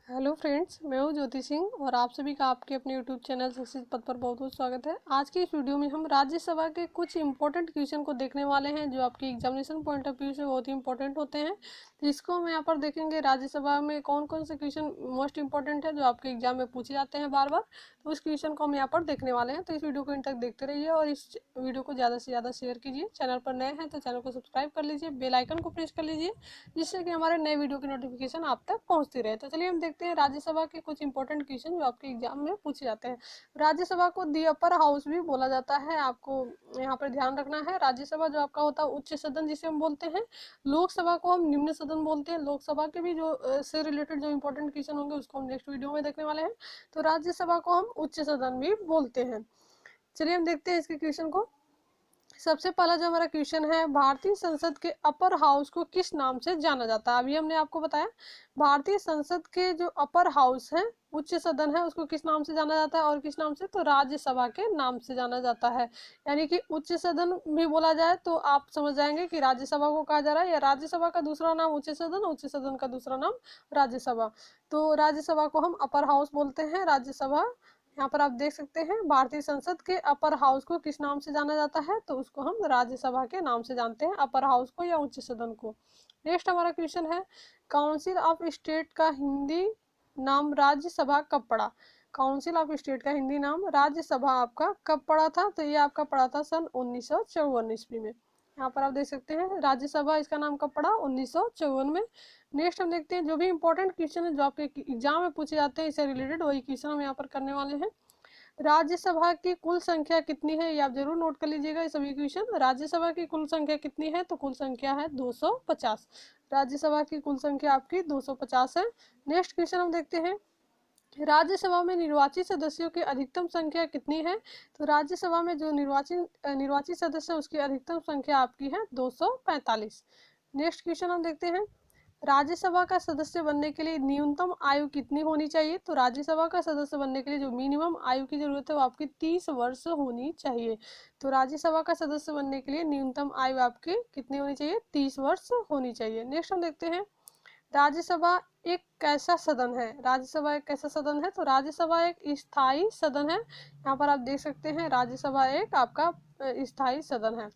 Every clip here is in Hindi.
हेलो फ्रेंड्स, मैं हूं ज्योति सिंह और आप सभी का आपके अपने यूट्यूब चैनल सक्सेस पथ पर बहुत बहुत स्वागत है। आज की इस वीडियो में हम राज्यसभा के कुछ इंपॉर्टेंट क्वेश्चन को देखने वाले हैं जो आपके एग्जामिनेशन पॉइंट ऑफ व्यू से बहुत ही इंपॉर्टेंट होते हैं। तो इसको हम यहाँ पर देखेंगे राज्यसभा में कौन कौन से क्वेश्चन मोस्ट इंपॉर्टेंट है जो आपके एग्जाम में पूछे जाते हैं बार बार। तो उस क्वेश्चन को हम यहाँ पर देखने वाले हैं, तो इस वीडियो को इन तक देखते रहिए और इस वीडियो को ज़्यादा से ज़्यादा शेयर कीजिए। चैनल पर नए हैं तो चैनल को सब्सक्राइब कर लीजिए, बेल आइकन को प्रेस कर लीजिए जिससे कि हमारे नए वीडियो की नोटिफिकेशन आप तक पहुंचती रहे। तो चलिए हम देखते हैं राज्यसभा के कुछ इंपॉर्टेंट क्वेश्चन जो आपके एग्जाम में पूछे जाते हैं। राज्यसभा को दी अपर हाउस भी बोला जाता है, आपको यहाँ पर ध्यान रखना है। राज्यसभा जो आपका होता है उच्च सदन जिसे हम बोलते हैं, लोकसभा को हम निम्न सदन बोलते हैं। लोकसभा के भी जो से रिलेटेड जो इंपॉर्टेंट क्वेश्चन होंगे उसको हम नेक्स्ट वीडियो में देखने वाले हैं। तो राज्यसभा को हम उच्च सदन भी बोलते हैं। चलिए हम देखते हैं इसके क्वेश्चन को। सबसे पहला जो हमारा क्वेश्चन है, भारतीय संसद के अपर हाउस को किस नाम से जाना जाता है। अभी हमने आपको बताया भारतीय संसद के जो अपर हाउस है, उच्च सदन है, उसको किस नाम से जाना जाता है और किस नाम से, तो राज्यसभा के नाम से जाना जाता है। यानी कि उच्च सदन भी बोला जाए तो आप समझ जाएंगे कि राज्यसभा को कहा जा रहा है, या राज्यसभा का दूसरा नाम उच्च सदन, उच्च सदन का दूसरा नाम राज्यसभा। तो राज्यसभा को हम अपर हाउस बोलते हैं। राज्यसभा यहाँ पर आप देख सकते हैं, भारतीय संसद के अपर हाउस को किस नाम से जाना जाता है, तो उसको हम राज्यसभा के नाम से जानते हैं, अपर हाउस को या उच्च सदन को। नेक्स्ट हमारा क्वेश्चन है, काउंसिल ऑफ स्टेट का हिंदी नाम राज्यसभा कब पड़ा। काउंसिल ऑफ स्टेट का हिंदी नाम राज्यसभा आपका कब पड़ा था, तो ये आपका पड़ा था सन 1954 ईस्वी में। यहाँ पर आप देख सकते हैं राज्यसभा इसका नाम कब पड़ा, 1954 में। नेक्स्ट हम देखते हैं जो भी इंपॉर्टेंट क्वेश्चन है जो आपके एग्जाम में पूछे जाते हैं इससे रिलेटेड, वही क्वेश्चन हम यहाँ पर करने वाले हैं। राज्यसभा की कुल संख्या कितनी है, ये आप जरूर नोट कर लीजिएगा। ये सभी क्वेश्चन, राज्यसभा की कुल संख्या कितनी है, तो कुल संख्या है 250। राज्यसभा की कुल संख्या आपकी 250 है। नेक्स्ट क्वेश्चन हम देखते हैं, राज्यसभा में निर्वाचित सदस्यों की अधिकतम संख्या कितनी है, तो राज्यसभा में जो निर्वाचित सदस्य है उसकी अधिकतम संख्या आपकी है 245। नेक्स्ट क्वेश्चन हम देखते हैं, राज्यसभा का सदस्य बनने के लिए न्यूनतम आयु कितनी होनी चाहिए, तो राज्यसभा का सदस्य बनने के लिए जो मिनिमम आयु की जरूरत है वो आपकी 30 वर्ष होनी चाहिए। तो राज्यसभा का सदस्य बनने के लिए न्यूनतम आयु आपकी कितनी होनी चाहिए, 30 वर्ष होनी चाहिए। नेक्स्ट हम देखते हैं, राज्यसभा एक कैसा सदन है। राज्यसभा एक कैसा सदन है, तो राज्यसभा एक स्थायी सदन है। यहाँ पर आप देख सकते हैं राज्यसभा एक आपका स्थायी सदन है।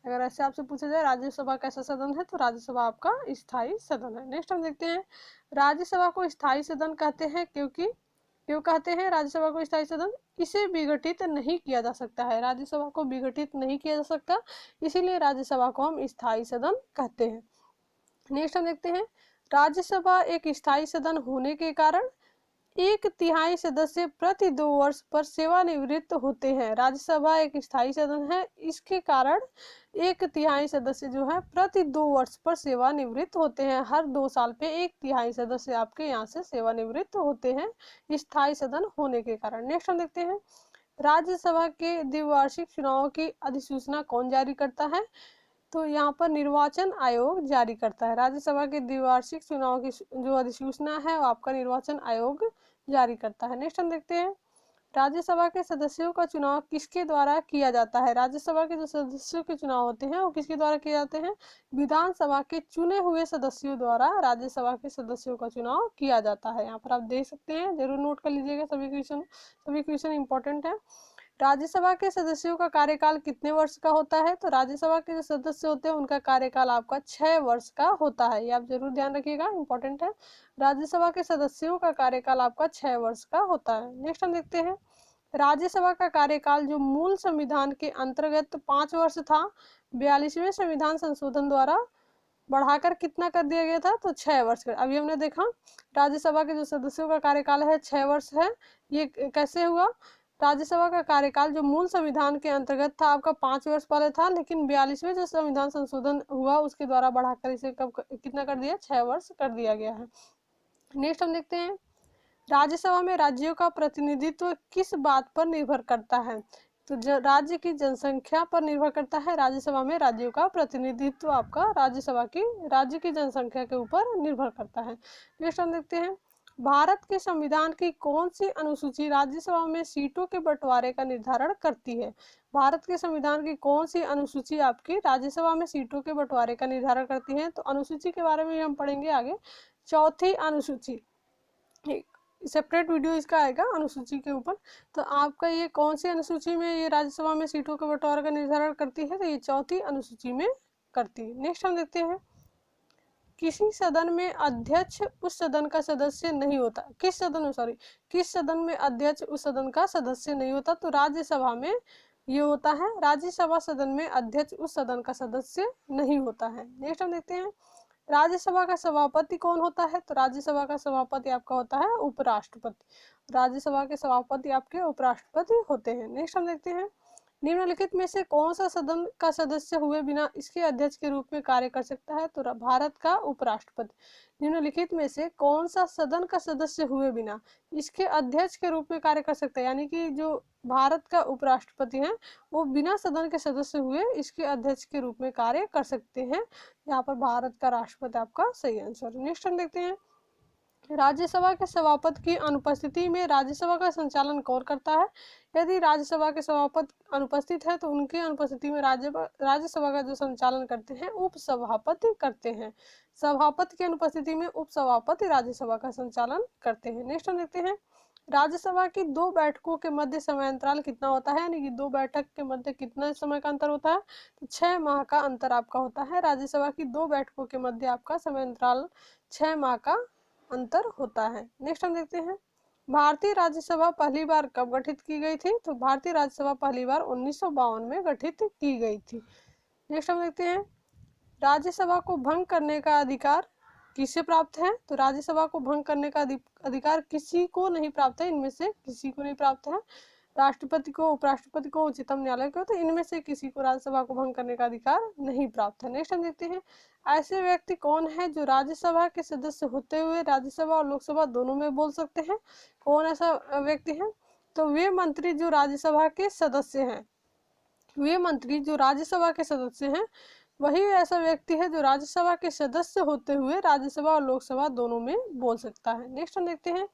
अगर ऐसे आपसे पूछा जाए राज्यसभा कैसा सदन है, तो राज्यसभा आपका स्थायी सदन है। नेक्स्ट हम देखते हैं, राज्यसभा को स्थायी सदन कहते हैं क्यों कहते हैं राज्यसभा को स्थायी सदन, इसे विघटित नहीं किया जा सकता है। राज्यसभा को विघटित नहीं किया जा सकता, इसीलिए राज्यसभा को हम स्थायी सदन कहते हैं। नेक्स्ट हम देखते हैं, राज्यसभा एक स्थायी सदन होने के कारण 1/3 सदस्य प्रति 2 वर्ष पर सेवानिवृत्त होते हैं। राज्यसभा एक स्थायी सदन है, इसके कारण 1/3 सदस्य जो है प्रति 2 वर्ष पर सेवानिवृत्त होते हैं। हर 2 साल पे 1/3 सदस्य आपके यहाँ से सेवानिवृत्त होते हैं स्थायी सदन होने के कारण। नेक्स्ट हम देखते हैं, राज्यसभा के द्विवार्षिक चुनाव की अधिसूचना कौन जारी करता है, तो यहाँ पर निर्वाचन आयोग जारी करता है। राज्यसभा के द्विवार्षिक चुनाव की जो अधिसूचना है वो आपका निर्वाचन आयोग जारी करता है। नेक्स्ट हम देखते हैं, राज्यसभा के सदस्यों का चुनाव किसके द्वारा किया जाता है। राज्यसभा के जो सदस्यों के चुनाव होते हैं वो किसके द्वारा किए जाते हैं, विधानसभा के चुने हुए सदस्यों द्वारा राज्यसभा के सदस्यों का चुनाव किया जाता है। यहाँ पर आप देख सकते हैं, जरूर नोट कर लीजिएगा, सभी क्वेश्चन इंपॉर्टेंट है। राज्यसभा के सदस्यों का कार्यकाल कितने वर्ष का होता है, तो राज्यसभा के जो सदस्य होते हैं उनका कार्यकाल आपका 6 वर्ष का होता है। ये आप जरूर ध्यान रखिएगा, इंपॉर्टेंट है। राज्यसभा के सदस्यों का कार्यकाल आपका 6 वर्ष का होता है। नेक्स्ट हम देखते हैं, राज्यसभा का कार्यकाल जो मूल संविधान के अंतर्गत 5 वर्ष था, 42वें संविधान संशोधन द्वारा बढ़ाकर कितना कर दिया गया था, तो 6 वर्ष कर। अभी हमने देखा राज्यसभा के जो सदस्यों का कार्यकाल है 6 वर्ष है। ये कैसे हुआ, राज्यसभा का कार्यकाल जो मूल संविधान के अंतर्गत था आपका 5 वर्ष पहले था, लेकिन 42वें जो संविधान संशोधन हुआ उसके द्वारा बढ़ाकर इसे कब कितना कर दिया, 6 वर्ष कर दिया गया है। नेक्स्ट हम देखते हैं, राज्यसभा में राज्यों का प्रतिनिधित्व किस बात पर निर्भर करता है, तो राज्य की जनसंख्या पर निर्भर करता है। राज्यसभा में राज्यों का प्रतिनिधित्व आपका राज्यसभा की राज्य की जनसंख्या के ऊपर निर्भर करता है। नेक्स्ट हम देखते हैं, भारत के संविधान की कौन सी अनुसूची राज्यसभा में सीटों के बंटवारे का निर्धारण करती है। भारत के संविधान की कौन सी अनुसूची आपकी राज्यसभा में सीटों के बंटवारे का निर्धारण करती है, तो अनुसूची के बारे में हम पढ़ेंगे आगे। चौथी अनुसूची, एक सेपरेट वीडियो इसका आएगा अनुसूची के ऊपर। तो आपका ये कौन सी अनुसूची में ये राज्यसभा में सीटों के बंटवारे का निर्धारण करती है, तो ये चौथी अनुसूची में करती है। नेक्स्ट हम देखते हैं, किसी सदन में अध्यक्ष उस सदन का सदस्य नहीं होता। किस सदन में अध्यक्ष उस सदन का सदस्य नहीं होता, तो राज्यसभा में ये होता है। राज्यसभा सदन में अध्यक्ष उस सदन का सदस्य नहीं होता है। नेक्स्ट हम देखते हैं, राज्यसभा का सभापति कौन होता है, तो राज्यसभा का सभापति आपका होता है उपराष्ट्रपति। राज्यसभा के सभापति आपके उपराष्ट्रपति होते हैं। नेक्स्ट हम देखते हैं, निम्नलिखित में से कौन सा सदन का सदस्य हुए बिना इसके अध्यक्ष के रूप में कार्य कर सकता है, तो भारत का उपराष्ट्रपति। निम्नलिखित में से कौन सा सदन का सदस्य हुए बिना इसके अध्यक्ष के रूप में कार्य कर सकता है, यानी कि जो भारत का उपराष्ट्रपति है वो बिना सदन के सदस्य हुए इसके अध्यक्ष के रूप में कार्य कर सकते हैं। यहाँ पर भारत का राष्ट्रपति आपका सही आंसर। नेक्स्ट हम देखते हैं, राज्यसभा के सभापति की अनुपस्थिति में राज्यसभा का संचालन कौन करता है। यदि राज्यसभा के सभापति अनुपस्थित है तो उनकी अनुपस्थिति में राज्यसभा का जो संचालन करते हैं उपसभापति करते हैं। सभापति की अनुपस्थिति में उपसभापति राज्यसभा का संचालन करते हैं। नेक्स्ट हम देखते हैं, राज्यसभा की दो बैठकों के मध्य समयांतराल कितना होता है, यानी कि दो बैठक के मध्य कितना समय का अंतर होता है, तो 6 माह का अंतर आपका होता है। राज्यसभा की दो बैठकों के मध्य आपका समयांतराल 6 माह का अंतर होता है। नेक्स्ट हम देखते हैं, भारतीय राज्यसभा पहली बार कब गठित की गई थी, तो भारतीय राज्यसभा पहली बार 1952 में गठित की गई थी। नेक्स्ट हम देखते हैं, राज्यसभा को भंग करने का अधिकार किसे प्राप्त है, तो राज्यसभा को भंग करने का अधिकार किसी को नहीं प्राप्त है, इनमें से किसी को नहीं प्राप्त है। राष्ट्रपति को, उपराष्ट्रपति को, उच्चतम न्यायालय को, तो इनमें से किसी को राज्यसभा को भंग करने का अधिकार नहीं प्राप्त है। नेक्स्ट हम देखते हैं, ऐसे व्यक्ति कौन है जो राज्यसभा के सदस्य होते हुए राज्यसभा और लोकसभा दोनों में बोल सकते हैं। कौन ऐसा व्यक्ति है, तो वे मंत्री जो राज्यसभा के सदस्य हैं, वे मंत्री जो राज्यसभा के सदस्य हैं वही ऐसा व्यक्ति है जो राज्यसभा के सदस्य होते हुए राज्यसभा और लोकसभा दोनों में बोल सकता है। नेक्स्ट हम देखते हैं,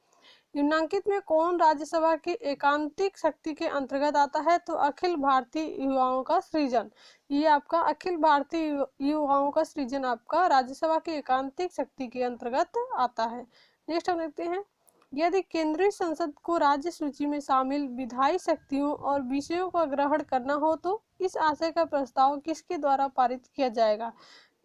निम्नांकित में कौन राज्यसभा की एकांतिक शक्ति के अंतर्गत आता है, तो अखिल भारतीय युवाओं का सृजन। ये आपका अखिल भारतीय युवाओं का सृजन आपका राज्यसभा की एकांतिक शक्ति के अंतर्गत आता है। नेक्स्ट हम देखते हैं, यदि केंद्रीय संसद को राज्य सूची में शामिल विधायी शक्तियों और विषयों का ग्रहण करना हो तो इस आशय का प्रस्ताव किसके द्वारा पारित किया जाएगा,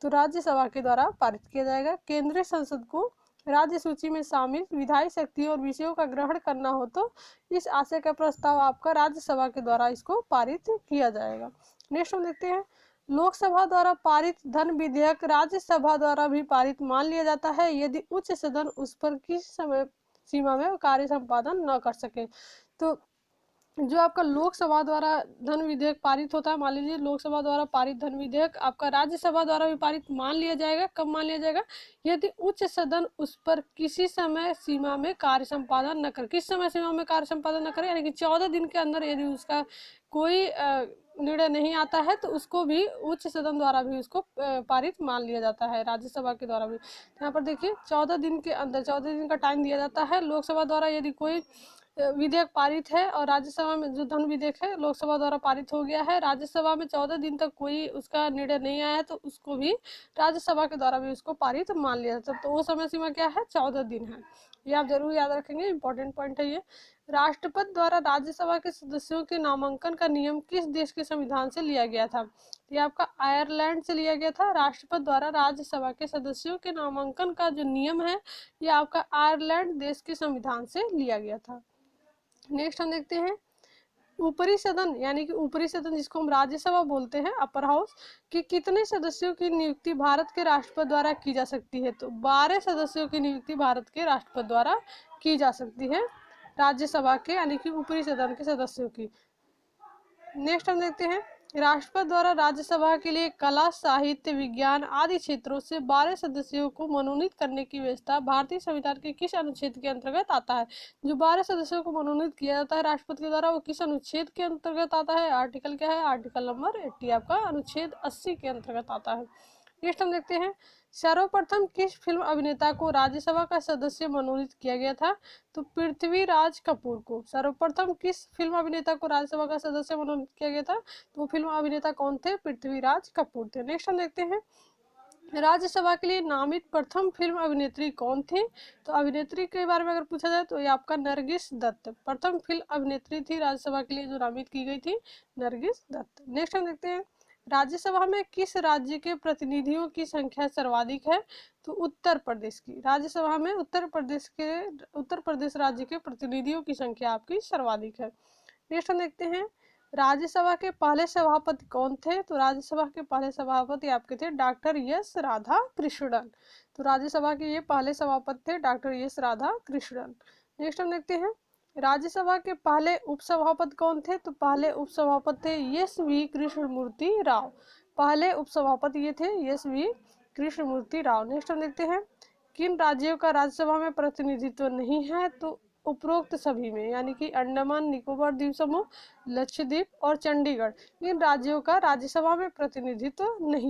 तो राज्यसभा के द्वारा पारित किया जाएगा। केंद्रीय संसद को राज्य सूची में शामिल विधायी शक्तियों और विषयों का ग्रहण करना हो तो इस आशय का प्रस्ताव आपका राज्यसभा के द्वारा इसको पारित किया जाएगा। नेक्स्ट हम देखते हैं, लोकसभा द्वारा पारित धन विधेयक राज्यसभा द्वारा भी पारित मान लिया जाता है यदि उच्च सदन उस पर किस समय सीमा में कार्य संपादन न कर सके। तो जो आपका लोकसभा द्वारा धन विधेयक पारित होता है, मान लीजिए लोकसभा द्वारा पारित धन विधेयक आपका राज्यसभा द्वारा भी पारित मान लिया जाएगा। कब मान लिया जाएगा, यदि उच्च सदन उस पर किसी समय सीमा में कार्य संपादन न करे। किस समय सीमा में कार्य संपादन न करे, यानी कि 14 दिन के अंदर यदि उसका कोई निर्णय नहीं आता है तो उसको भी उच्च सदन द्वारा भी उसको पारित मान लिया जाता है, राज्यसभा के द्वारा भी। यहाँ पर देखिए 14 दिन के अंदर 14 दिन का टाइम दिया जाता है। लोकसभा द्वारा यदि कोई विधेयक पारित है और राज्यसभा में जो धन विधेयक है लोकसभा द्वारा पारित हो गया है, राज्यसभा में 14 दिन तक कोई उसका निर्णय नहीं आया है तो उसको भी राज्यसभा के द्वारा भी उसको पारित मान लिया जाता है। तो वो समय सीमा क्या है, 14 दिन है। ये आप जरूर याद रखेंगे, इंपॉर्टेंट पॉइंट है ये। राष्ट्रपति द्वारा राज्यसभा के सदस्यों के नामांकन का नियम किस देश के संविधान से लिया गया था, ये आपका आयरलैंड से लिया गया था। राष्ट्रपति द्वारा राज्यसभा के सदस्यों के नामांकन का जो नियम है ये आपका आयरलैंड देश के संविधान से लिया गया था। नेक्स्ट हम देखते हैं, ऊपरी सदन यानी कि ऊपरी सदन जिसको हम राज्यसभा बोलते हैं, अपर हाउस, कि कितने सदस्यों की नियुक्ति भारत के राष्ट्रपति द्वारा की जा सकती है, तो 12 सदस्यों की नियुक्ति भारत के राष्ट्रपति द्वारा की जा सकती है राज्यसभा के यानी कि ऊपरी सदन के सदस्यों की। नेक्स्ट हम देखते हैं, राष्ट्रपति द्वारा राज्यसभा के लिए कला, साहित्य, विज्ञान आदि क्षेत्रों से 12 सदस्यों को मनोनीत करने की व्यवस्था भारतीय संविधान के किस अनुच्छेद के अंतर्गत आता है। जो 12 सदस्यों को मनोनीत किया जाता है राष्ट्रपति के द्वारा वो किस अनुच्छेद के अंतर्गत आता है, आर्टिकल क्या है, आर्टिकल नंबर 80 आपका अनुच्छेद 80 के अंतर्गत आता है। नेक्स्ट हम देखते हैं, सर्वप्रथम किस फिल्म अभिनेता को राज्यसभा का सदस्य मनोनीत किया गया था, तो पृथ्वीराज कपूर को। सर्वप्रथम किस फिल्म अभिनेता को राज्यसभा का सदस्य मनोनीत किया गया था, तो वो फिल्म अभिनेता कौन थे, पृथ्वीराज कपूर थे। नेक्स्ट हम देखते हैं, राज्यसभा के लिए नामित प्रथम फिल्म अभिनेत्री कौन थी? तो अभिनेत्री के बारे में अगर पूछा जाए तो ये आपका नरगिस दत्त प्रथम फिल्म अभिनेत्री थी राज्यसभा के लिए जो नामित की गई थी, नरगिस दत्त। नेक्स्ट हम देखते हैं, राज्यसभा में किस राज्य के प्रतिनिधियों की संख्या सर्वाधिक है? तो उत्तर प्रदेश की। राज्यसभा में उत्तर प्रदेश राज्य के प्रतिनिधियों की संख्या आपकी सर्वाधिक है। नेक्स्ट हम देखते हैं, राज्यसभा के पहले सभापति कौन थे? तो राज्यसभा के पहले सभापति आपके थे डॉक्टर एस राधा कृष्णन। तो राज्यसभा के ये पहले सभापति थे doctor S Radha Krishnan. Next हम देखते हैं, राज्यसभा के पहले उपसभापति कौन थे? तो पहले उपसभापति थे एस वी कृष्णमूर्ति राव। पहले उपसभापति ये थे S V Krishnamurthy Rao. Next हम देखते हैं, किन राज्यों का राज्यसभा में प्रतिनिधित्व नहीं है? तो उपरोक्त सभी में, यानी कि अंडमान निकोबार द्वीप समूह, लक्षद्वीप और चंडीगढ़, इन राज्यों का राज्यसभा में प्रतिनिधित्व नहीं